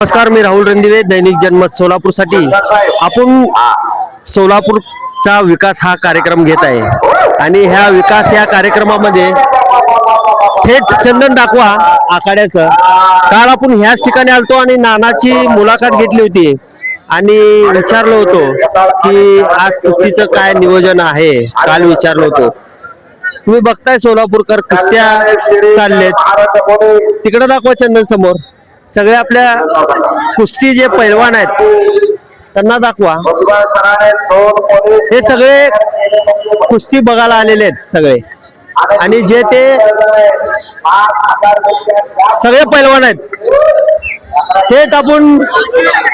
नमस्कार, मी राहुल रणदिवे, दैनिक जनमत सोलापूरसाठी. आपण सोलापूरचा विकास हा कार्यक्रम घेत आहे आणि ह्या विकास या कार्यक्रमामध्ये थेट चंदन दाखवा आखाड्याचं. काल आपण ह्याच ठिकाणी आलतो आणि नानाची मुलाखत घेतली होती आणि विचारलो होतो की आज कुस्तीचं काय नियोजन आहे. काल विचारलो होतो. तुम्ही बघताय सोलापूरकर कुस्त्या चाललेत. तिकडे दाखवा चंदन समोर. सगळे आपल्या कुस्ती जे पैलवान आहेत त्यांना दाखवा. हे सगळे कुस्ती बघायला आलेले आहेत सगळे, आणि जे ते सगळे पैलवान आहेत. थेट आपण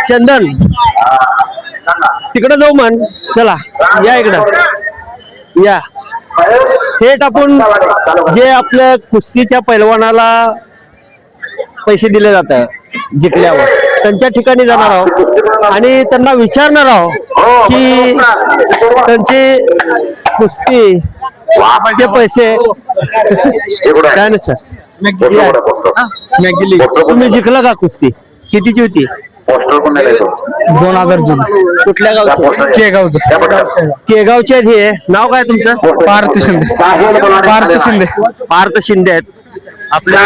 चंदन तिकडे जाऊ म्हण. चला या इकडं या. थेट आपण जे आपल्या कुस्तीच्या पैलवानाला पैसे दिले जातात जिंकल्यावर त्यांच्या ठिकाणी जाणार आहोत आणि त्यांना विचारणार आहोत की त्यांचे कुस्तीचे पैसे काय नाही सर. तुम्ही जिंकला का कुस्ती? कितीची होती? 2000 ची. कुठल्या गावचं? केगावचं. केगावचे हे नाव काय तुमचं? पार्थ शिंदे. पार्थ शिंदे. पार्थ शिंदे आहेत आपल्या.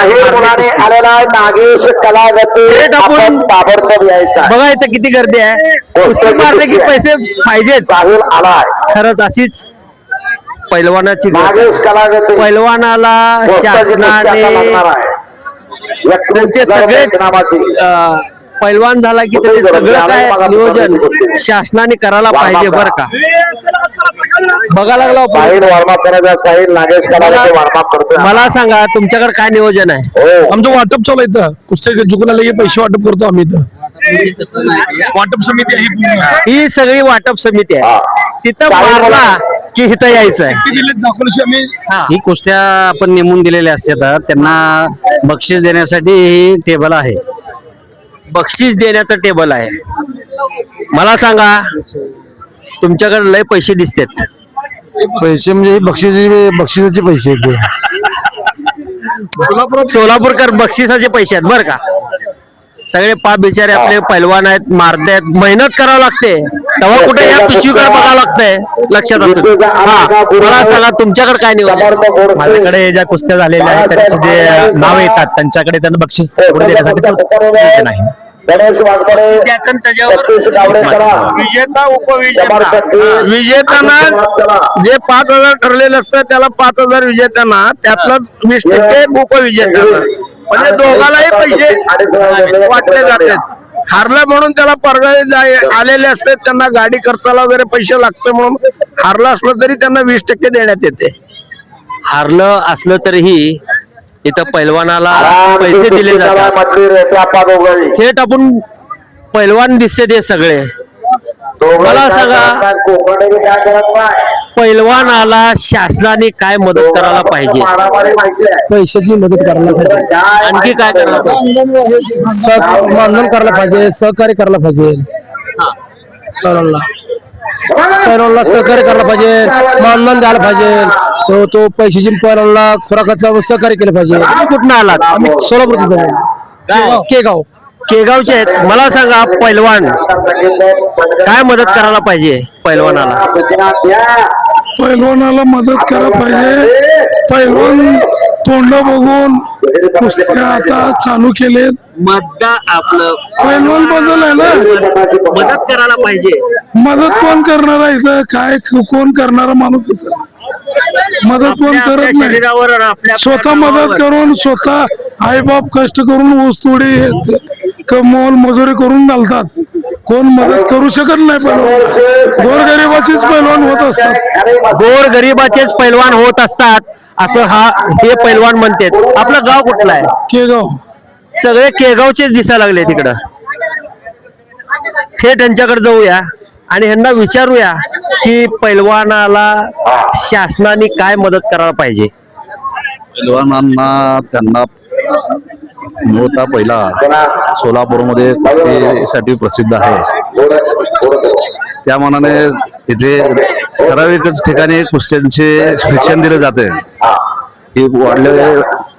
बघा इथं किती गर्दी आहे. कुस्ती मारले की पैसे पाहिजेच. खरंच अशीच पैलवानाची पैलवानाला शासनाने त्यांचे सगळे पैलवान झाला की त्याचे सगळं काय नियोजन शासनाने करायला पाहिजे बरं का. बघा लागला मला सांगा तुमच्याकडे काय नियोजन आहे? आमचं वाटप चालू आहे इथं. कुस्ती जिंकून आले की पैसे वाटप करतो आम्ही इथं. वाटप समिती आहे ही सगळी वाटप समिती आहे. तिथं मारला की इथं यायचं आहे. ही कुस्त्या आपण नेमून दिलेल्या असतात. त्यांना बक्षीस देण्यासाठी ही टेबल आहे. बक्षीस देण्याचं टेबल आहे. मला सांगा तुमच्याकडे लय पैसे दिसतात. पैसे म्हणजे बक्षिसाचे पैसे आहेत. सोलापूरकर बक्षिसाचे पैसे आहेत बरं का. सगळे पाप बिचारे आपले पैलवान आहेत, मारतात, मेहनत करावं लागते. तेव्हा कुठे या पिशवीकडे बघावं लागतंय. लक्षात असू. हा, मला सांगा तुमच्याकडे काय नियोजन? माझ्याकडे ज्या कुस्त्या झालेल्या आहेत त्यांचे जे नाव येतात त्यांच्याकडे त्यांना बक्षीस पुढे देण्यासाठी नाही. विजेता उपविजेता विजेत्यांना जे 5000 ठरलेलं असतं त्याला 5000 विजेत्यांना, त्यातलंच 20% उपविजेत्यांना. म्हणजे दोघांनाही पैसे वाटले जातात. हारला म्हणून त्याला परगावी आलेले असतात, त्यांना गाडी खर्चाला वगैरे पैसे लागते म्हणून हारला असलं तरी त्यांना 20% देण्यात येते. हारलं असलं तरीही इथं पैलवानाला पैसे दिले जातात. थेट आपण पैलवान दिसते ते सगळे. मला सांगा पैलवानाला शासनाने काय मदत करायला पाहिजे? पैशाची मदत करायला पाहिजे. आणखी काय करायला पाहिजे? मानधन करायला पाहिजे, सहकार्य करायला पाहिजे. पैलवानला सहकार्य करायला पाहिजे, मानधन द्यायला पाहिजे. तो पैशाची पैलवानला खुराकाचं सहकार्य केलं पाहिजे. कुठं आलात? आम्ही सोलापूरचं जाऊ. केगाव. केगावचे आहेत. मला सांगा पैलवान काय मदत करायला पाहिजे? पैलवानाला मदत करायला पाहिजे. पैलवान तोंड बघून कुस्त्या आता चालू केले. मतदा आपलं पैलवान बदल आहे ना. मदत करायला पाहिजे. मदत कोण करणार आहे इथं? काय कोण करणारा माणूस? मदत कोण करत नाही. शरीरावर आणि आपल्या स्वतः मदत करून, स्वतः आईबाप कष्ट करून ऊसतोडी कमवून मजुरी करून घालतात. कोण मदत करू शकत नाही. पैलवान गोरगरिबाचीच पैलवान होत असतात. गोरगरिबाचेच पैलवान होत असतात असं हे पैलवान म्हणतात. आपलं गाव कुठलं आहे? केगाव. सगळे केगावचेच दिसायला लागले तिकडं. थेट त्यांच्याकडे जाऊया आणि ह्यांना विचारूया की पैलवानाला शासनाने काय मदत करायला पाहिजे. पैलवानांना त्यांना मूळतः पहिला सोलापूरमध्ये कुस्तीसाठी प्रसिद्ध आहे. त्या मानाने इथे ठराविकच ठिकाणी कुस्त्यांचे शिक्षण दिले जाते. की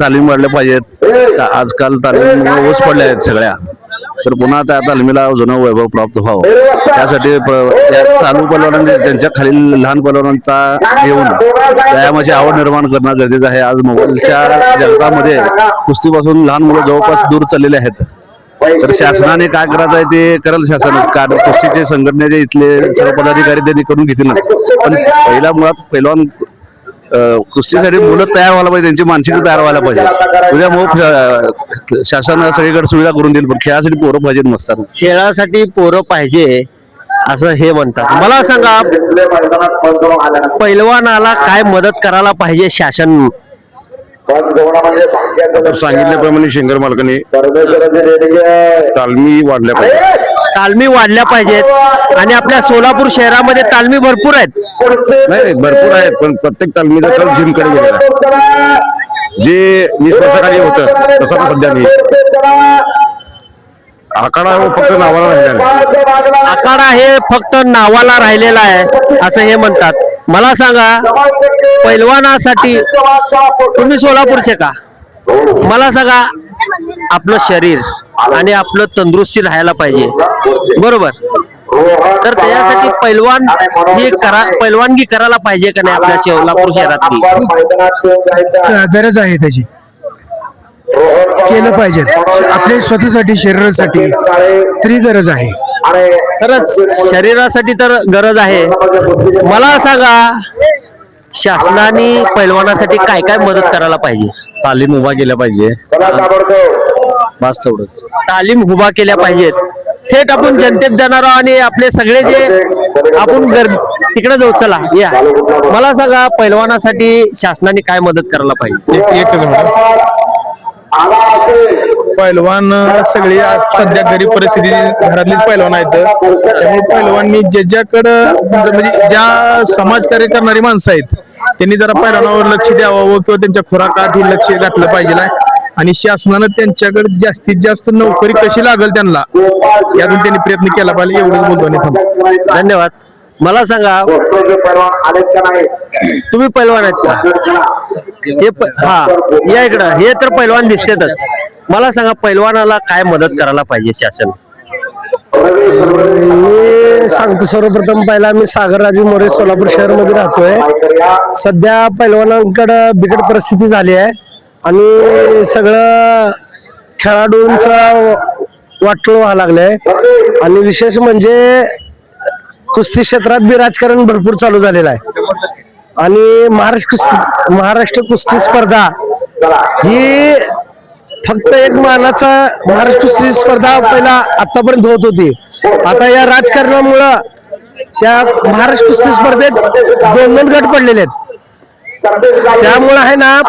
तालीम वाढल्या पाहिजेत. आजकाल तालीम ओस पडल्या आहेत सगळ्या. तर पुन्हा त्या तालमीला जुनं वैभव प्राप्त व्हावं त्यासाठी त्या चालू पैलवानांनी त्यांच्या खालील लहान पैलवानांचा घेऊन व्यायामाची आवड निर्माण करणं गरजेचं आहे. आज मोबाईलच्या जगतामध्ये कुस्तीपासून लहान मुलं जवळपास दूर चाललेले आहेत. तर शासनाने काय करायचं आहे ते करेल शासन. कारण कुस्तीचे संघटनेचे इथले सर्व पदाधिकारी त्यांनी करून घेतीलच, पण पहिला मुळात पैलवान कुस्तीसाठी मुलं तयार व्हायला पाहिजे, त्यांची मानसिकता तयार व्हायला पाहिजे. उद्या मग शासन सगळीकडे सुविधा करून देईल, पण खेळासाठी पोरं पाहिजेत नसतात. खेळासाठी पोरं पाहिजे असं हे म्हणतात. मला सांगा, पैलवानाला काय मदत करायला पाहिजे शासन? सांगितल्याप्रमाणे शेंगर मालकाने तालमी वाढल्या पाहिजे. तालमी वाढल्या पाहिजेत आणि आपल्या सोलापूर शहरामध्ये तालमी भरपूर आहेत. नाही भरपूर आहेत, पण प्रत्येक तालमीचा कल जिमकडे गेलेला आहे. जे 20 वर्षाखाली होतं तसं तर सध्या नाही. आखाडा फक्त नावाला राहिला आहे. आखाडा हे फक्त नावाला राहिलेला आहे असं हे म्हणतात. मला सांगा, पैलवानासाठी तुम्ही सोलापूरचे का? मला सांगा, आपलं शरीर आणि आपलं तंदुरुस्ती राहायला पाहिजे, बरोबर? तर त्याच्यासाठी पैलवानगी करायला पाहिजे का नाही आपल्या सोलापूर शहरातली? गरज आहे त्याची, केलं पाहिजे. आपल्या स्वतःसाठी शरीरासाठी तरी गरज आहे. खरंच शरीरासाठी तर गरज आहे. मला सांगा, शासनाने पैलवानासाठी काय काय मदत करायला पाहिजे? तालीम उभा केल्या पाहिजे, बस तेवढंच. तालीम उभा केल्या पाहिजेत. थेट आपण जनतेत जाणार आहोत आणि आपले सगळे जे आपण तिकडे जाऊ. चला या, मला सांगा, पैलवानासाठी शासनाने काय मदत करायला पाहिजे? एकच मिनिट. पैलवान सगळी सध्या गरीब परिस्थिती घरातलीच पैलवान आहेत. त्यामुळे पैलवाननी ज्याच्याकडं म्हणजे ज्या समाजकार्य करणारी माणसं आहेत त्यांनी जरा पैलवानावर लक्ष द्यावं किंवा त्यांच्या खुराकात हे लक्ष घातलं पाहिजे. आणि शासनानं त्यांच्याकडे जास्तीत जास्त नोकरी कशी लागेल त्यांना यातून त्यांनी प्रयत्न केला पाहिजे. एवढंच बोलतो आणि थांबतो. धन्यवाद. मला सांगा, तुम्ही पैलवान आहेत का? या इकडं. हे तर पैलवान दिसतेच. मला सांगा, पैलवानाला काय मदत करायला पाहिजे शासन? मी सांगतो, सर्वप्रथम पहिला मी सागरराजे मोरे सोलापूर शहरमध्ये राहतोय. सध्या पैलवानांकडे बिकट परिस्थिती झाली आहे आणि सगळं खेळाडूंचा वाटोळ व्हायला लागलंय. आणि विशेष म्हणजे कुस्ती क्षेत्रात बी राजकारण भरपूर चालू झालेलं आहे. आणि महाराष्ट्र कुस्ती स्पर्धा ही फक्त एक मानाचा महाराष्ट्र कुस्ती स्पर्धा पहिला आतापर्यंत होत होती. आता या राजकारणामुळं त्या महाराष्ट्र कुस्ती स्पर्धेत 2 गट पडलेले आहेत. त्यामुळे आहे ना,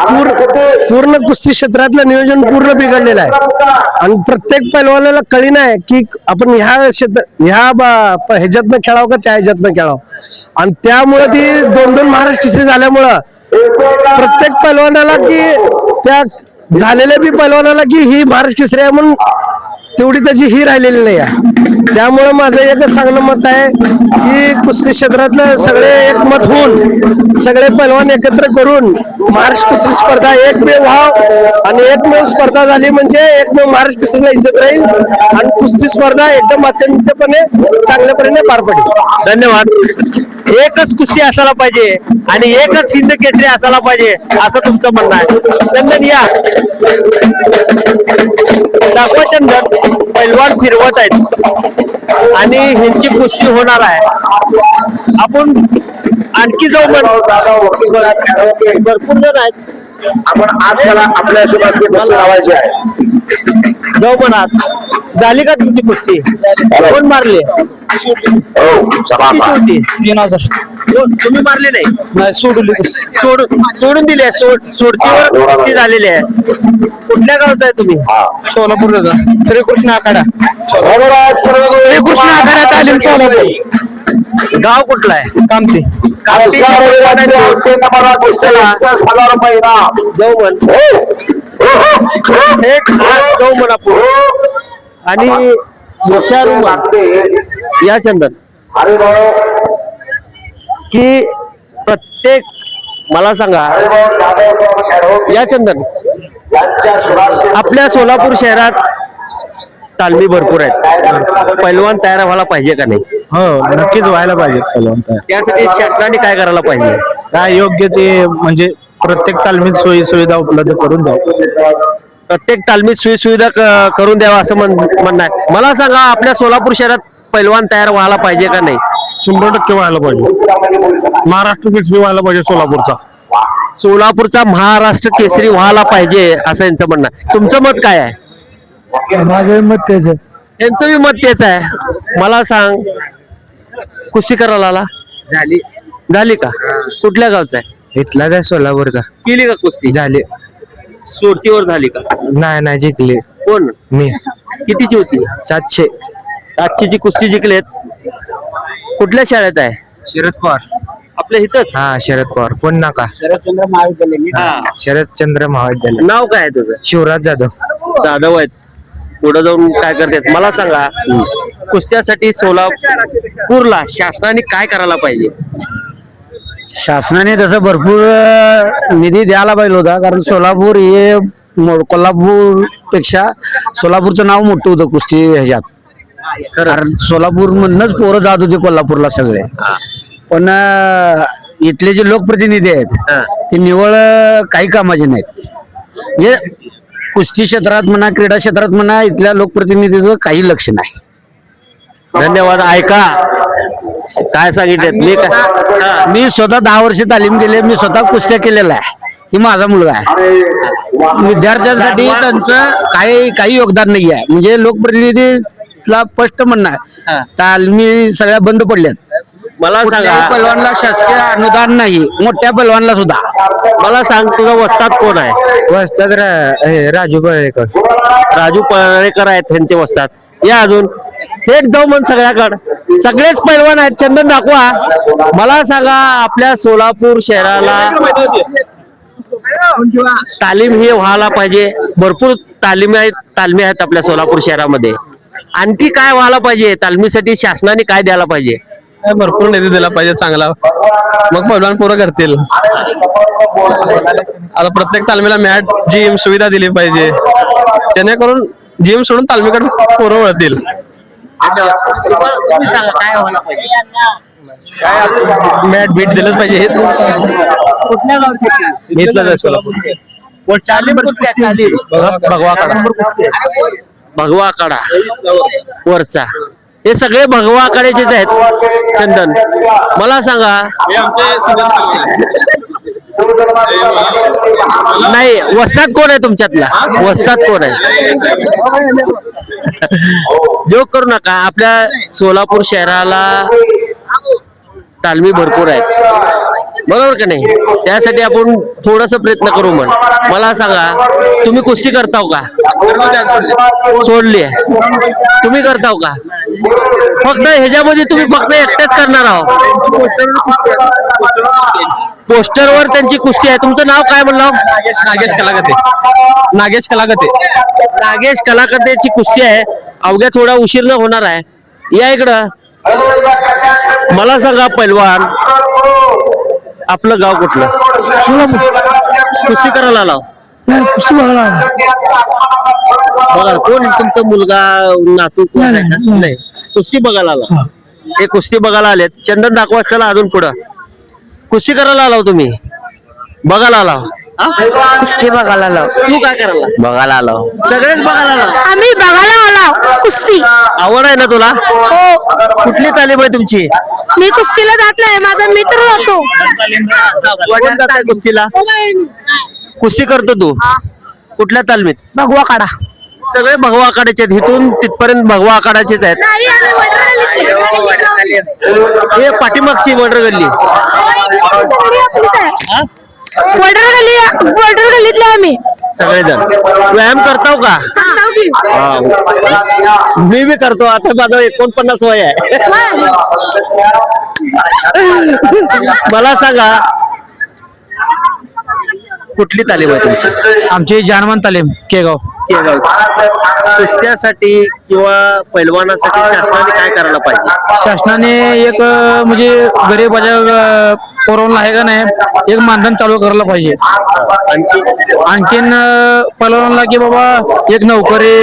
पूर्ण कुस्ती क्षेत्रातलं नियोजन पूर्ण बिघडलेलं आहे. आणि प्रत्येक पैलवानाला कळी नाही की आपण ह्याच्यातनं खेळावं का त्या ह्याच्यातनं खेळावं. आणि त्यामुळे ती 2 महाराष्ट्र कुस्ती झाल्यामुळं प्रत्येक पैलवानाला की त्या झालेल्या बी पैलवानाला की ही महाराष्ट्र केसरी आहे म्हणून तेवढी त्याची ही राहिलेली नाही आहे. त्यामुळे माझं एकच सांगणं मत आहे की कुस्ती क्षेत्रातलं सगळे एकमत होऊन सगळे पैलवान एकत्र करून महाराष्ट्र कुस्ती स्पर्धा एकमेव व्हाव. आणि एकमेव स्पर्धा झाली म्हणजे एकमेव महाराष्ट्र केसरीला इज्जत राहील आणि कुस्ती स्पर्धा एकदम अत्यंतपणे चांगल्यापणे पार पडेल. धन्यवाद. एकच कुस्ती असायला पाहिजे आणि एकच हिंद केसरी असायला पाहिजे असं तुमचं म्हणणं आहे. चंदन या, दाखवा चंदन. पैलवान फिरवत आहेत आणि ह्यांची कुस्ती होणार आहे. आपण आणखी जाऊ. भरपूर जण आहेत. आपण आज आपल्या लावायचे आहे. जाऊ म्हणा. झाली का तुमची कुस्ती? कोण मारले? किती होती? 3000. तुम्ही मारले नाही? सोडून दिले. सोडतीवर कुस्ती झालेली आहे. कुठल्या गावचा आहे तुम्ही? सोलापूर श्रीकृष्ण आखाडा. श्रीकृष्ण आखाडा तालीम सोलापूर. गाव कुठला आहे? कामती. जाऊ म्हण. जाऊ म्हणा पुढे. आणि हुशार या चंदन की प्रत्येक, मला सांगा या चंदन, आपल्या सोलापूर शहरात तालमी भरपूर आहेत, पैलवान तयार व्हायला पाहिजे का नाही? हो, नक्कीच व्हायला पाहिजे पैलवान तयार. त्यासाठी शासनाने काय करायला पाहिजे? काय योग्य ते म्हणजे प्रत्येक तालमीत सोयी सुविधा उपलब्ध करून द्या. प्रत्येक तालमीत सोयी सुविधा करून द्यावा असं म्हणणं आहे. मला सांगा, आपल्या सोलापूर शहरात पैलवान तयार व्हायला पाहिजे का नाही? 100% व्हायला पाहिजे. महाराष्ट्र केसरी व्हायला पाहिजे सोलापूरचा. सोलापूरचा महाराष्ट्र केसरी व्हायला पाहिजे असं यांचं म्हणणं आहे. तुमचं मत काय आहे? माझं मत तेच आहे. यांचं बी मत तेच आहे. मला सांग, कुस्ती करायला आला? झाली का? कुठल्या गावचा आहे? इथलाच आहे सोलापूरचा. केली का कुस्ती? झाली. सोडतीवर झाली का? नाही जिंकले कोण? मी. कितीची होती? 700. 700ची कुस्ती जिंकलेत. कुठल्या शाळेत आहे? शरद पवार. आपल्या इथंच? हा, शरद पवार. कोण नाका. हा. शरदचंद्र महाविद्यालय. नाव काय आहे तुझं? शिवराज जाधव. जाधव आहेत. पुढे जाऊन काय करतेस मला सांगा. कुस्त्यासाठी सोलापूरला शासनाने काय करायला पाहिजे? शासनाने तसं भरपूर निधी द्यायला पाहिजे होता, कारण सोलापूर हे कोल्हापूर पेक्षा सोलापूरचं नाव मोठं होतं कुस्ती ह्याच्यात. कारण सोलापूर मधनच पोरं जात होते कोल्हापूरला सगळे. पण इथले जे लोकप्रतिनिधी आहेत ते निवळ काही कामाचे नाहीत. म्हणजे कुस्ती क्षेत्रात म्हणा, क्रीडा क्षेत्रात म्हणा, इथल्या लोकप्रतिनिधीचं काही लक्ष नाही. धन्यवाद. ऐका काय सांगितले मी स्वतः 10 वर्ष तालीम केली. मी स्वतः कुस्त्या केलेला आहे. ही माझा मुलगा आहे. विद्यार्थ्यांसाठी त्यांचं काही योगदान नाही आहे. म्हणजे लोकप्रतिनिधीला स्पष्ट म्हणणं आहे, तालमी सगळ्या बंद पडल्यात. मला सांगा, कुठल्याही पैलवानला शासकीय अनुदान नाही, मोठ्या पैलवानला सुद्धा. मला सांग, तुझा वस्ताद कोण आहे? वस्ताद राजू पळेकर. राजू पळेकर आहेत त्यांचे वस्ताद. या अजून थेट जाऊ मग सगळ्याकडे. सगळेच पैलवान आहेत. चंदन दाखवा. मला सांगा, आपल्या सोलापूर शहराला तालीम हे व्हायला पाहिजे. भरपूर तालमी आहेत आपल्या सोलापूर शहरामध्ये. आणखी काय व्हायला पाहिजे? तालमीसाठी शासनाने काय द्यायला पाहिजे? भरपूर निधी दिला पाहिजे चांगला, मग पैलवान पोरं करतील. आता प्रत्येक तालमीला मॅट, जिम सुविधा दिली पाहिजे, जेणेकरून जिम सोडून तालमीकडे पोरं वळतील. तुम्ही सांगा काय व्हायला पाहिजे? मॅट बीट दिलंच पाहिजे. हेच कुठल्या गावचे? इथलंच आहे सोलापूर. भगवा आखाडा वरचा, हे सगळे भगवा आखाड्याचेच आहेत. चंदन, मला सांगा, नाही वस्ताद कोण आहे तुमच्यातला? वस्ताद कोण आहे? जोक करू नका. आपल्या सोलापूर शहराला तालमी भरपूर आहेत, बरोबर का नाही? त्यासाठी आपण थोडस प्रयत्न करू. मला सांगा, तुम्ही कुस्ती करताव का? सोडली आहे. तुम्ही करताव का? फक्त ह्याच्यामध्ये तुम्ही फक्त एकटेच करणार आहोत? पोस्टरवर त्यांची कुस्ती आहे. तुमचं नाव काय म्हणलं? नागेश कलागते. नागेश कलागते. नागेश कलाकतेची कुस्ती आहे. अवघ्या थोडा उशीर न होणार आहे. या इकडं. मला सांगा पैलवान, आपलं गाव कुठलं? सोलापूर. कुस्ती करायला आला? नाही, कुस्ती बघायला. बघा, कोण तुमचा मुलगा, नातू कोण आहे का? नाही. नाही, कुस्ती बघायला आला. हे कुस्ती बघायला आलेत. चंदन दाखवा. चला अजून पुढं. कुस्ती करायला आला तुम्ही? बघायला आला? कुस्ती बघायला आलो. तू काय करायला? बघायला आलो. सगळेच बघायला आला. आम्ही बघायला आलो कुस्ती. आवड आहे ना तुला? हो, कुठली तालीम आहे तुमची? मी कुस्तीला जात नाही, माझा मित्र जातो. कोण जाताय कुस्तीला? कुस्ती करतो तू? कुठल्या तालमीत? भगवा काढा. सगळे भगवा आखाड्याचे आहेत. इथून तिथपर्यंत भगवा आखाड्याचेच आहेत. नाही, आम्ही वडर हे पाठीमागची वडर गल्ली. वडर गल्लीतले आम्ही सगळेजण व्यायाम करताव का? मी बी करतो. आता माझं 49 वय आहे. मला सांगा, कुठली तालीम आहे तुमची? आमची जानमान तालीम केगाव. केगाव. कुस्त्यासाठी किंवा पैलवानासाठी शासनाने काय करायला पाहिजे? शासनाने एक म्हणजे गरीबाच्या पोरांना आहे का नाही एक मानधन चालू करायला पाहिजे. आणखीन पहिल्यांदा की बाबा एक नोकरी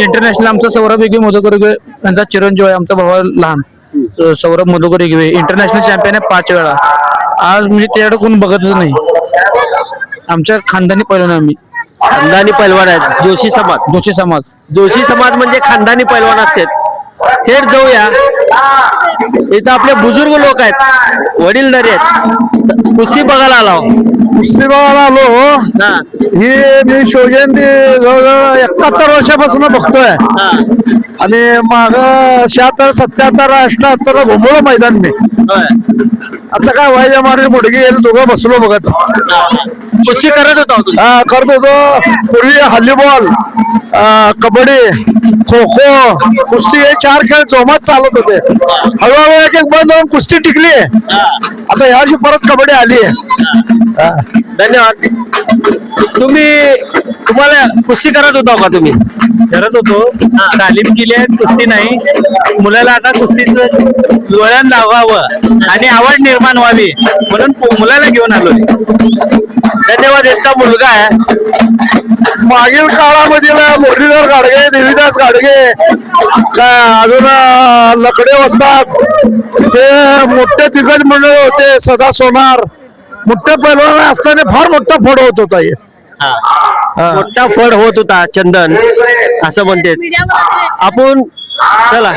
इंटरनॅशनल आमचा सौरभ एकवे मधुकर यांचा चिरंजीव आहे आमचा भाऊ लहान सौरभ मधुकर एकवे इंटरनॅशनल चॅम्पियन आहे 5 वेळा. आज म्हणजे त्याकडे कोण बघतच नाही. आमच्या खानदानी पहिलवान आम्ही खानदानी पैलवान आहेत. जोशी समाज. जोशी समाज. जोशी समाज म्हणजे खानदानी पैलवान असतात. थेट जाऊया. इथं आपले बुजुर्ग लोक आहेत, वडीलधारी आहेत. कुस्ती बघायला आलो. कुस्ती बघायला आलो. हा, ही मी शिवजयंती जवळजवळ 71 वर्षापासून बघतोय. हा. आणि माग 76, 77, 88 घुमवलं मैदान मी. होय. आता काय व्हायच्या मारे मुडगी गेले दोघं बसलो बघत. कुस्ती करत होता हो तुम्ही? हा करत होतो. पूर्वी हॉलीबॉल, कबड्डी, खो खो, कुस्ती हे 4 खेळ जोमात चालत होते. हळूहळू एक एक बंद होऊन कुस्ती टिकली. आता यावर्षी परत कबड्डी आली. धन्यवाद. तुम्हाला कुस्ती करत होता का तुम्ही? करत होतो. तालीम केली आहे कुस्ती नाही. मुलाला आता कुस्तीचं वळण लावावं आणि आवड निर्माण व्हावी म्हणून मुलाला घेऊन आलोय. धन्यवाद. यांचा मुलगा आहे. मागील काळामध्ये मुरलीधर गाडगे, देवीदास गाडगे, काय अजून लकडे वसतात, ते मोठे दिग्गज मंडळ होते. सदा सोनार मोठे पैलवान असताना फार मोठा फड होत होता. हे मोठा फड होत होता चंदन असं म्हणते. आपण चला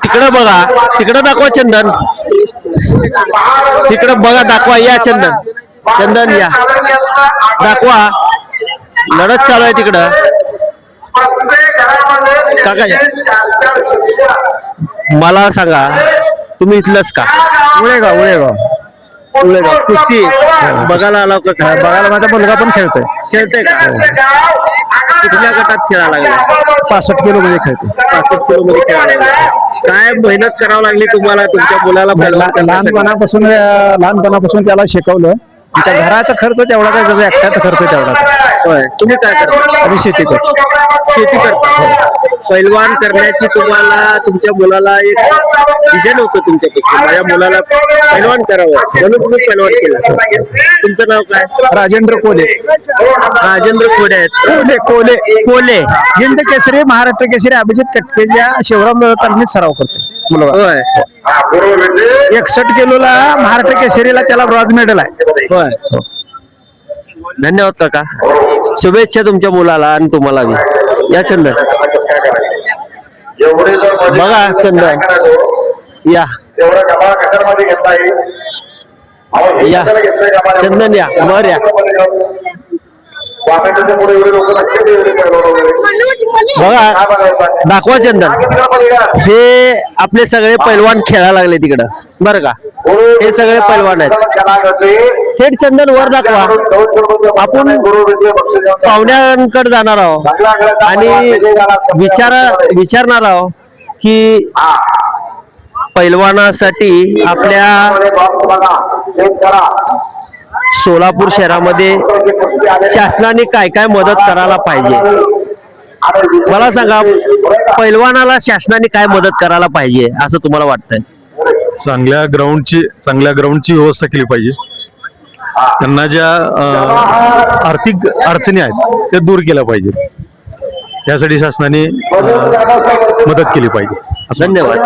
तिकडं बघा, तिकडं दाखवा चंदन. तिकडं बघा, दाखवा. या चंदन, चंदन या दाखवा. लढत चालू आहे तिकडं. काका मला सांगा, तुम्ही इथलंच का? उळेगाव. उळेगाव. कुस्ती बघायला आला का? बघायला माझा मुलगा पण खेळतोय. खेळते का? कुठल्या गटात खेळायला लागला? 65 किलो मध्ये खेळते. 65 किलो मध्ये खेळायला लागला. काय मेहनत करावं लागली तुम्हाला तुमच्या मुलाला पैलवान करण्यासाठी? लहानपणापासून त्याला शिकवलं. आमच्या घराचा खर्च तेवढा काय, त्याचा एकट्याचा खर्च तेवढा. होय. तुम्ही काय करता? आम्ही शेती करतो. शेती करता. पैलवान करण्याची तुम्हाला तुमच्या मुलाला एक विजन होतं तुमच्यापासून, माझ्या मुलाला पैलवान करावं म्हणून तुम्ही पैलवान केलं. तुमचं नाव काय? राजेंद्र कोले. राजेंद्र खोडे आहेत. कोले कोले. हिंद केसरी, महाराष्ट्र केसरी अभिजित कटकेच्या शिवराम तालमीत सराव करते मुलगा. होय. 61 किलोला महाराष्ट्र केसरीला त्याला ब्रॉन्झ मेडल आहे. होय. धन्यवाद काका. शुभेच्छा तुमच्या मुलाला आणि तुम्हाला बी. या चंदन बघा. चंदन या या. चंदन या वर या. बघा, दाखवा चंदन. हे आपले सगळे पैलवान खेळायला लागले तिकडं बरं का. हे सगळे पैलवान आहेत. थेट चंदन वर दाखवा. आपण पाहुण्यांकडे जाणार आहोत आणि विचारणार आहोत की पैलवानासाठी आपल्या सोलापूर शहरामध्ये शासनाने काय काय मदत करायला पाहिजे. मला सांगा, पैलवानाला शासनाने काय मदत करायला पाहिजे असं तुम्हाला वाटतंय? चांगल्या ग्राउंडची व्यवस्था केली पाहिजे. त्यांना ज्या आर्थिक अडचणी आहेत त्या दूर केल्या पाहिजेत. यासाठी शासनाने मदत केली पाहिजे. धन्यवाद.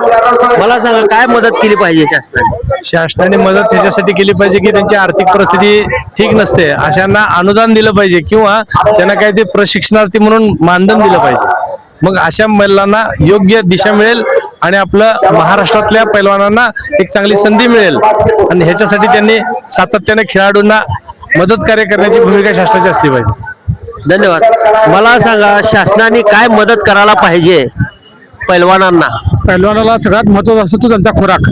मला सांगा, काय मदत केली पाहिजे शासनाने? शासनाने मदत त्याच्यासाठी केली पाहिजे की त्यांची आर्थिक परिस्थिती ठीक नसते, अशांना अनुदान दिलं पाहिजे किंवा त्यांना काही ते प्रशिक्षणार्थी म्हणून मानधन दिलं पाहिजे. मग अशा महिलांना योग्य दिशा मिळेल आणि आपलं महाराष्ट्रातल्या पैलवानांना एक चांगली संधी मिळेल. आणि ह्याच्यासाठी त्यांनी सातत्याने खेळाडूंना मदत कार्य करण्याची भूमिका शासनाची असली पाहिजे. धन्यवाद. मला सांगा, शासनाने काय मदत करायला पाहिजे पैलवानांना? पैलवानाला सगळ्यात महत्वाचा असतो तो त्यांचा खुराक.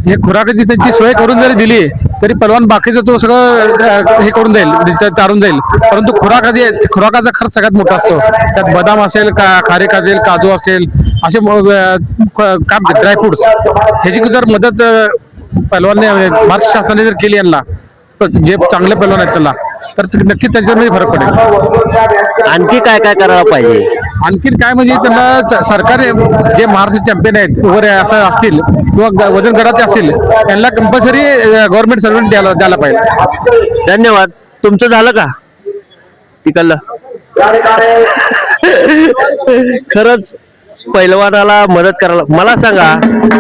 हे खुराकाची त्यांची सोय करून जरी दिली तरी पैलवान बाकीचं तो सगळं हे करून जाईल, चारून जाईल. परंतु खुराकाचा खर्च सगळ्यात मोठा असतो. त्यात बदाम असेल, खारीक असेल, काजू असेल, असे ड्रायफ्रुट्स ह्याची जर मदत पैलवानने महाराष्ट्र शासनाने जर केली यांना जे चांगले पैलवान आहेत त्याला तर नक्कीच त्यांच्यामध्ये फरक पडेल. आणखी काय काय करायला पाहिजे? आणखीन काय म्हणजे त्यांना सरकार जे महाराष्ट्र चॅम्पियन आहेत वगैरे असं असतील किंवा वजन गटाचे असतील त्यांना कंपल्सरी गव्हर्नमेंट सर्व्हिस द्यायला पाहिजे. धन्यवाद. तुमचं झालं का तिकडलं? खरंच पैलवानाला मदत करायला, मला सांगा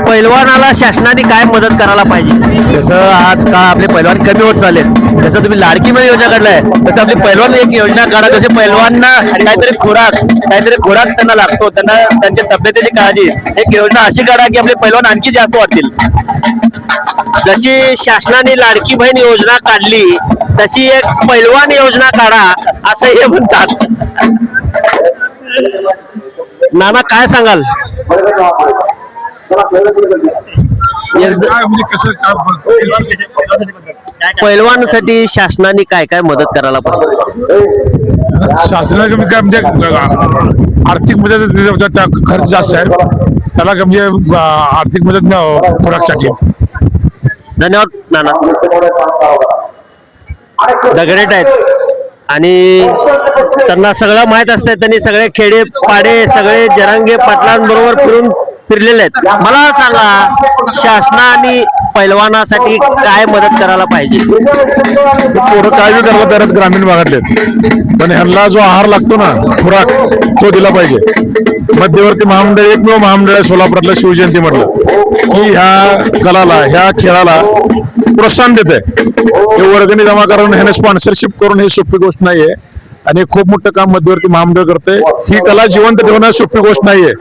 पैलवानाला शासनाने काय मदत करायला पाहिजे? जसं आज का आपले पैलवान कमी होत चालेल, जसं तुम्ही लाडकी मध्ये योजना काढलाय तसं आपली पैलवान एक योजना काढा. जसे पैलवानना काहीतरी खोराक त्यांना लागतो, त्यांना त्यांच्या तब्येतीची काळजी, एक योजना अशी काढा की आपले पैलवान आणखी जास्त वाढतील. जशी शासनाने लाडकी बहीण योजना काढली तशी एक पैलवान योजना काढा असं हे म्हणतात. नाना काय सांगाल? पैलवानासाठी शासनाने काय काय मदत करायला पाहिजे? शासनाने काय म्हणजे आर्थिक मदत, त्या खर्च जास्त आहे त्याला म्हणजे आर्थिक मदत खुराकसाठी. धन्यवाद नाना. दगडेट आहेत आणि त्यांना सगळं माहित असतं. त्यांनी सगळे खेडे पाडे सगळे जरांगे पाटलांबरोबर फिरलेले आहेत. मला सांगा शासनाने पैलवानासाठी काय मदत करायला पाहिजे? थोडं काय बी करायला तयार ग्रामीण भागातले, पण ह्यांना जो आहार लागतो ना खुराक तो दिला पाहिजे. मध्यवर्ती महामंडळ एकमेव महामंडळ आहे सोलापुरातलं शिवजयंती म्हटलं की ह्या कलाला ह्या खेळाला प्रोत्साहन देते. हे वर्गणी जमा करून ह्याने स्पॉन्सरशिप करून ही सोपी गोष्ट नाहीये आणि खूप मोठं काम मध्यवर्ती महामंडळ करते. ही कला जिवंत ठेवणं सोपी गोष्ट नाहीये.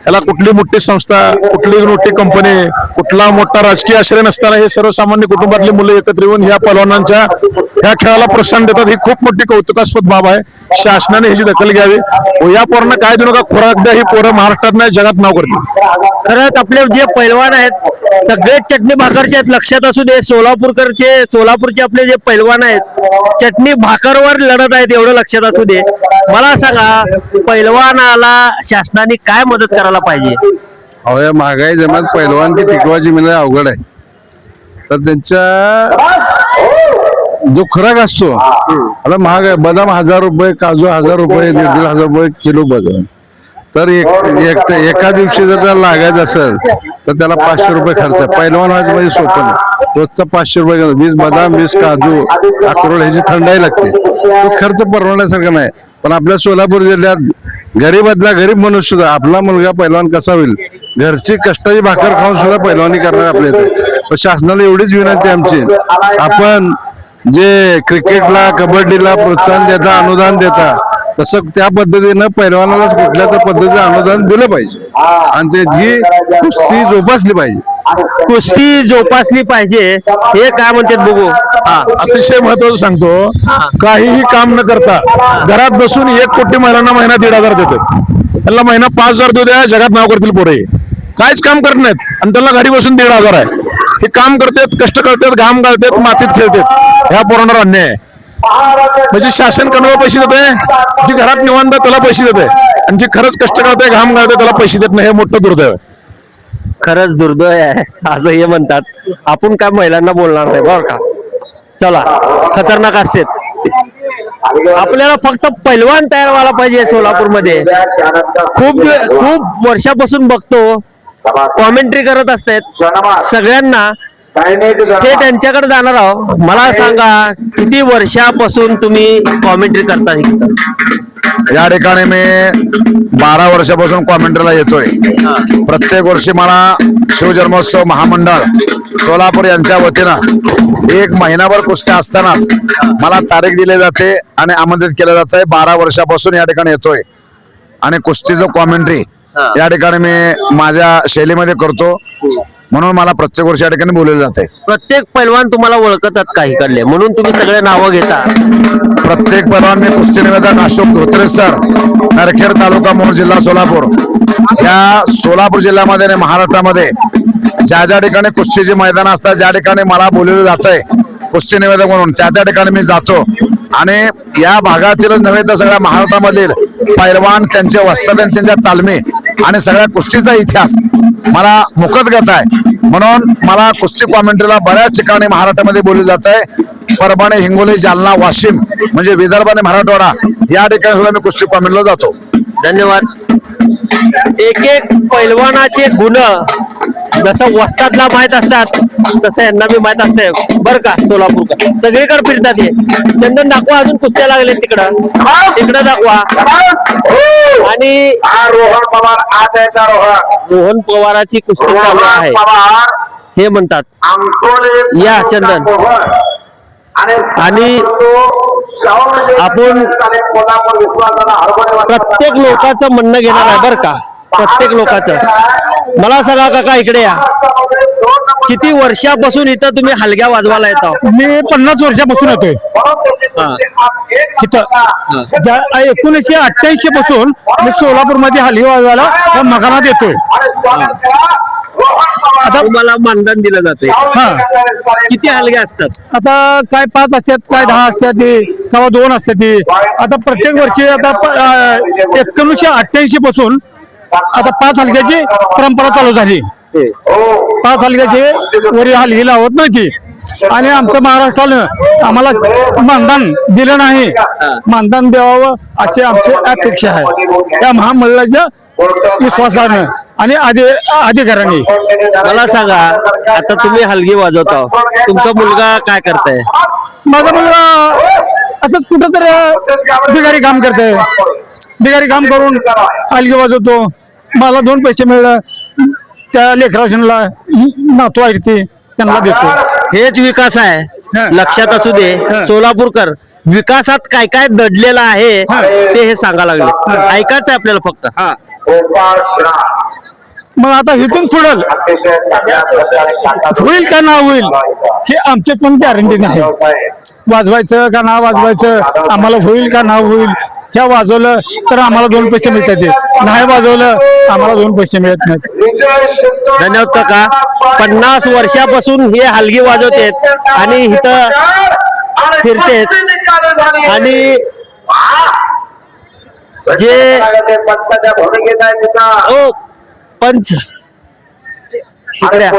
याला कुठली मोठी संस्था, कुठली मोठी कंपनी, कुठला मोठा राजकीय आश्रय नसताना हे सर्वसामान्य कुटुंबातली मुलं एकत्र येऊन ह्या पैलवानांच्या ह्या खेळाला प्रोत्साहन देतात. ही खूप मोठी कौतुकास्पद बाब आहे. शासनाने ह्याची दखल घ्यावी. या पोरांना काय देऊ नका, खुराक द्या. ही पोरं महाराष्ट्रात नाही जगात नाव करतील. खरंच आपले जे पैलवान आहेत सगळे चटणी भाकरचे आहेत. लक्षात असू दे, सोलापूरचे आपले जे पैलवान आहेत चटणी भाकरवर लढत आहेत एवढं लक्षात असू दे. मला सांगा पैलवानाला शासनाने काय मदत करायला पाहिजे? अहो या महागाई जमात पैलवान ती टिकवायची म्हणजे अवघड आहे. तर त्यांच्या जो खुराक असतो आता महाग आहे. बदाम 1000 रुपये, काजू 1000 रुपये, 1,500 रुपये किलो बदाम. तर एका दिवशी जर त्याला लागायचं असेल तर त्याला 500 रुपये खर्च आहे. पैलवान व्हायचं म्हणजे सोपं नाही. रोजचा 500 रुपये 20 बदाम, 20 काजू, अक्रोड ह्याची थंडाई लागते. तो खर्च परवडण्यासारखा नाही. पण आपल्या सोलापूर जिल्ह्यात गरीबातला गरीब मनुष्य सुद्धा आपला मुलगा पैलवान कसा होईल, घरची कष्टाची भाकर खाऊन सुद्धा पैलवानी करणार आपल्या इथे. पण शासनाला एवढीच विनंती आमची, आपण जे क्रिकेटला कबड्डीला प्रोत्साहन देता, अनुदान देता, तसं त्या पद्धतीनं पैलवानाला कुठल्या तर पद्धतीचं अनुदान दिलं पाहिजे आणि त्याची कुस्ती जोपासली पाहिजे. कुस्ती जोपासली पाहिजे हे काय म्हणतात बघू. अतिशय महत्वाचं सांगतो, काहीही काम न करता घरात बसून 1 कोटी महिलांना महिना 1,500 देतात. त्यांना महिना 5,000 देऊ द्या, जगात नाव करतील पोरे. काहीच काम करत नाहीत आणि त्यांना घरी बसून 1,500 आहे. हे काम करतात, कष्ट करतात, घाम घालतात, मातीत खेळतात. ह्या पोरांवर अन्याय आहे. म्हणजे शासन कणवा पैसे देते, जी घरात निवांत त्याला पैसे देते आणि जी खरंच कष्ट करते घाम घालते त्याला पैसे देत नाही. हे मोठं दुर्दैव आहे. खरंच दुर्दैव आहे असं हे म्हणतात. आपण काय महिलांना बोलणार नाही बरं का. चला, खतरनाक असते. आपल्याला फक्त पैलवान तयार व्हायला पाहिजे. सोलापूरमध्ये खूप वर्षापासून बघतो कॉमेंट्री करत असतात सगळ्यांना. ते त्यांच्याकडे जाणार आहोत. मला सांगा किती वर्षापासून तुम्ही कॉमेंट्री करता? या ठिकाणी मी 12 वर्षापासून कॉमेंट्रीला येतोय. प्रत्येक वर्षी मला शिवजन्मोत्सव महामंडळ सोलापूर यांच्या वतीनं 1 महिनाभर कुस्त्या असतानाच मला तारीख दिली जाते आणि आमंत्रित केलं जात आहे. 12 वर्षापासून या ठिकाणी येतोय आणि कुस्तीचं कॉमेंट्री या ठिकाणी मी माझ्या शैलीमध्ये करतो. म्हणून मला प्रत्येक वर्षी या ठिकाणी बोलवले जाते. प्रत्येक पैलवान तुम्हाला ओळखतात काही कडले म्हणून तुम्ही सगळे नावं घेता. प्रत्येक पैलवान मी कुस्ती निवेदक अशोक धोत्रे सर, नरखेड तालुका मोहोळ जिल्हा सोलापूर. या सोलापूर जिल्ह्यामध्ये आणि महाराष्ट्रामध्ये ज्या ज्या ठिकाणी कुस्तीची मैदान असतात, ज्या ठिकाणी मला बोलवलं जात आहे कुस्ती निवेदक म्हणून, त्या ठिकाणी मी जातो आणि या भागातीलच नव्हे तर सगळ्या महाराष्ट्रामधील पैलवान, त्यांचे वस्ताद, त्यांच्या तालमी आणि सगळ्या कुस्तीचा इतिहास मला मुखत घेत आहे. म्हणून मला कुस्ती कॉमेंट्रीला बऱ्याच ठिकाणी महाराष्ट्रामध्ये बोलले जात आहे. परभणी, हिंगोली, जालना, वाशिम म्हणजे विदर्भ आणि मराठवाडा या ठिकाणी सुद्धा मी कुस्ती कॉमेंट्रीला जातो. धन्यवाद. एक एक पैलवानाचे गुण जसं वस्तादला माहित असतात तसं यांना बी माहित असते बर का. सोलापूरकर सगळीकडे फिरतात हे. चंदन दाखवा, अजून कुस्त्या लागले तिकडं तिकडं दाखवा. आणि रोहन पवाराची कुस्ती चालू आहे हे म्हणतात. या चंदन, आणि आपण प्रत्येक लोकांचं म्हणणं घेणार आहे बर का. प्रत्येक लोकांचं. मला सांगा काका, इकडे या. किती वर्षापासून इथं तुम्ही हलग्या वाजवायला येता? मी 50 वर्षापासून येतोय इथं. 1988 पासून मी सोलापूर मध्ये हलगी वाजवायला या मकानात येतोय. आता तुम्हाला मानधन दिलं जाते. किती हलग्या असतात? आता काय 5 असतात, काय 10 असतात, किंवा 2 असतात. आता प्रत्येक वर्षी आता 1988 पासून आता 5 हलग्याची परंपरा चालू झाली. 5 हलग्याची वरी हलगी लावत नव्हती. आणि आमच्या महाराष्ट्रानं आम्हाला मानधन दिलं नाही. मानधन द्यावं अशी आमची अपेक्षा आहे त्या महामंडळाच्या विश्वासानं आणि अधिकाऱ्यांनी. मला सांगा, आता तुम्ही हलगी वाजवता, तुमचा मुलगा काय करताय? माझा मुलगा असंच कुठं तर बिगारी काम करतोय. बिगारी काम करून हलगी वाजवतो. मला 2 पैसे मिळलं, त्या लेकराशनला नातू आहेत ते त्यांना देतो. हेच विकास आहे. लक्षात असू दे सोलापूरकर, विकासात काय काय दडलेलं आहे ते हे सांगा लागले. ऐकायचं आहे आपल्याला फक्त. मग आता इथून पुढं होईल का ना होईल हे आमच्या पण गॅरंटी नाही. वाजवायचं का ना वाजवायचं, आम्हाला होईल का ना होईल. ह्या वाजवलं तर आम्हाला 2 पैसे मिळतात, नाही वाजवलं आम्हाला 2 पैसे मिळत नाहीत. धन्यवाद काका. 50 वर्षापासून हे हलगी वाजवतेत आणि इथं फिरतेत. आणि जे पंच इकडे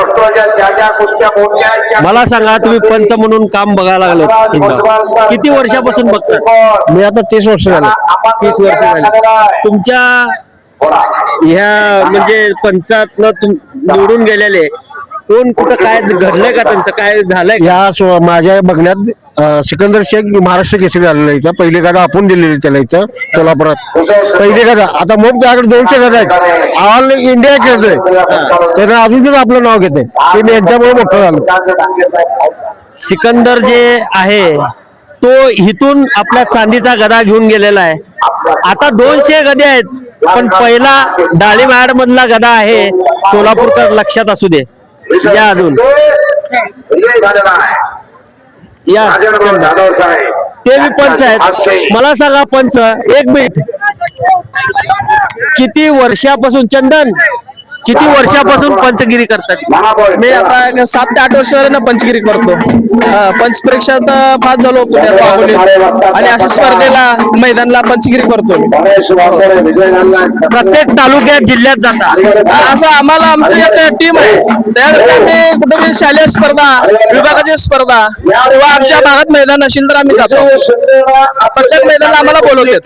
मला सांगा, तुम्ही पंच म्हणून काम बघायला लागले किती वर्षापासून बघतात? मी आता 30 वर्ष झाले. 30 वर्ष झाली. तुमच्या ह्या म्हणजे पंचायतनं निवडून गेलेले कोण कुठं काय घडलंय का? त्यांचं काय झालंय? या माझ्या बघण्यात सिकंदर शेख महाराष्ट्र केसरी झालेला इथं. पहिली गाडा आपण दिलेली त्याला इथं सोलापुरात. पहिली गाडा आता मग त्याकडे 200 गाडा आहेत. ऑल इंडिया खेळतोय त्यानं अजून सुद्धा आपलं नाव घेते. ते यांच्यामुळे मोठं झालं. सिकंदर जे आहे तो इथून आपल्या चांदीचा गदा घेऊन गेलेला आहे. आता 200 गदे आहेत, पण पहिला डाळीमाड मधला गदा आहे सोलापूरकर. लक्षात असू दे. या अजून या ते बी पंच आहेत. मला सांगा पंच, एक मिनिट, किती वर्षापासून चंदन किती वर्षापासून पंचगिरी करतात? मी आता 7 ते 8 वर्ष झाले ना पंचगिरी करतो. पंच परीक्षात पास झालो आणि अशा स्पर्धेला मैदानला पंचगिरी करतो. प्रत्येक तालुक्यात जिल्ह्यात जातात असं आम्हाला आमची टीम आहे. त्यानंतर आम्ही कुठे शालेय स्पर्धा, विभागाची स्पर्धा किंवा आमच्या भागात मैदान असेल तर आम्ही जातो. प्रत्येक मैदानाला आम्हाला बोलवतात.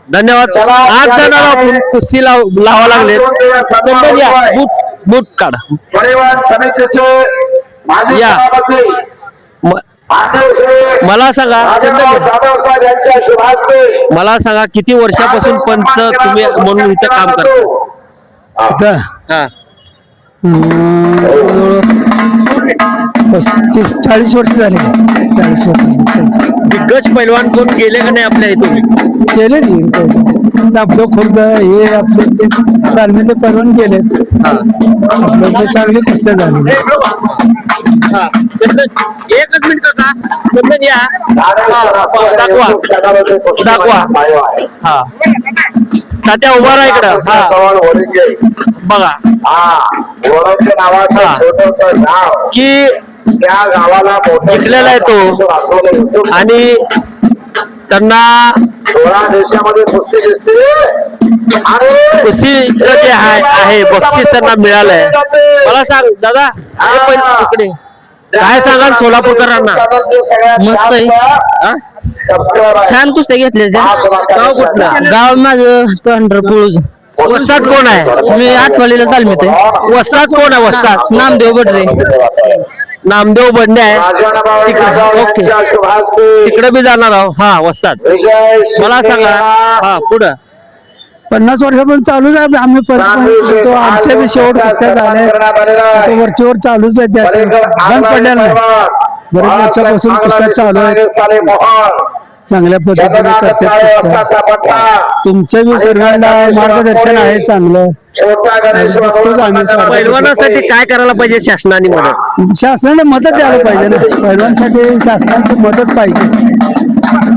धन्यवाद. आज जाणार आपण कुस्ती लावा लागले. चंदन या, बूट काढ या. मला सांगा चंदन, मला सांगा किती वर्षापासून पंच तुम्ही म्हणून इथं काम करता? हा 35-40 वर्ष झाले. 40 वर्ष. दिग्गज पैलवान कोण गेले का नाही आपल्या इथून? केले आपलं खुर्द हे आपले तालमीचे पैलवान गेले. आपलं चांगली कुस्त्या झाली. चंदन एकच मिनिट का चंदन या. दाखवा हा तात्या उभा राहा इकडं. बघा की जिंकलेला आहे तो आणि त्यांना कुस्तीचं जे आहे बक्षीस त्यांना मिळालंय. मला सांग दादा, हे पण इकडे काय सांगाल सोलापूरकरांना? मस्त आहे. हा? छान कुस्त्या घेतल्या त्या. गाव कुठलं? गाव माझं पंढरपूर. वस्ताद कोण आहे? मी आठवलेला तालमीत आहे. वस्ताद कोण आहे? वस्ताद नामदेव बडरे. नामदेव बंडे आहे. ओके, तिकडे बी जाणार आहो. हा वस्ताद, मला सांगा. हा पुढं 50 वर्षापासून चालूच आहे. आम्ही परत आमच्या बी शेवट कुस्त्या झाल्या वरचीवर चालूच आहे. त्या बंद पडलेला नाही. बरेच वर्षापासून कुस्त्या चालू आहेत. चांगल्या पद्धतीने करतात कुस्त्या. तुमच्या बी सर्वांना मार्गदर्शन आहे चांगलं. बघतोच आम्ही सर्व. पैलवानासाठी काय करायला पाहिजे शासनाने मदत? शासनाने मदत द्यायला पाहिजे ना. पैलवानसाठी शासनाची मदत पाहिजे.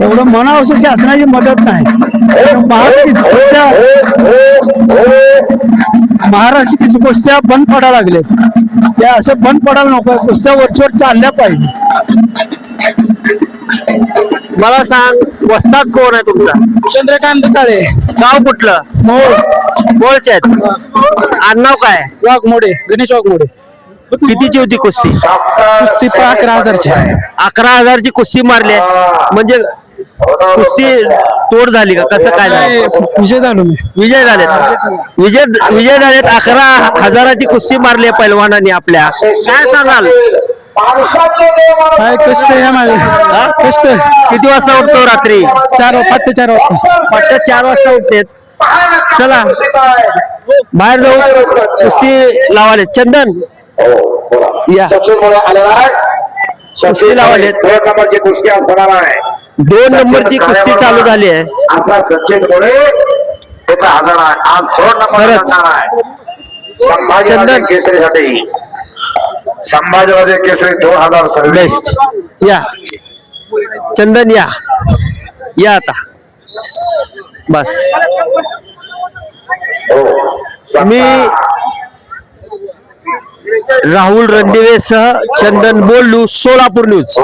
एवढं म्हणावं शासनाची मदत नाही. महाराष्ट्र कुस्त्या बंद पडायला लागले. त्या असं बंद पडायला नको. कुस्त्या वरचीवर चालल्या पाहिजे. मला सांग, वस्ताद कोण आहे तुमचा? चंद्रकांत काळे. गाव कुठलं? मोळचे आहेत. आडनाव काय? वाघमोडे, गणेश वाघमोडे. कितीची होती कुस्ती? कुस्ती 11,000ची. 11,000ची कुस्ती मारली आहे. म्हणजे कुस्ती तोड झाली का? कसं काय झालं? विजय झालो मी. विजय झालेत. विजय झालेत. 11,000ची कुस्ती मारली आहे पैलवानांनी आपल्या. काय सांगाल? काय कष्ट आहे माझे. कष्ट. किती वाजता उठतो रात्री? 4 वाजता. पट्ट्या 4 वाजता उठते. चला बाहेर जाऊ, कुस्ती लावाले. चंदन या, कुस्ती लावाले. 2 नंबरची कुस्ती चालू झाली आहे. संभाजीराजे केसरीसाठी संभाजीराजे केसरी 2000 बेस्ट. या चंदन, या आता बस. मी राहुल रणदिवे सह चंदन बोलू, सोलापूर न्यूज.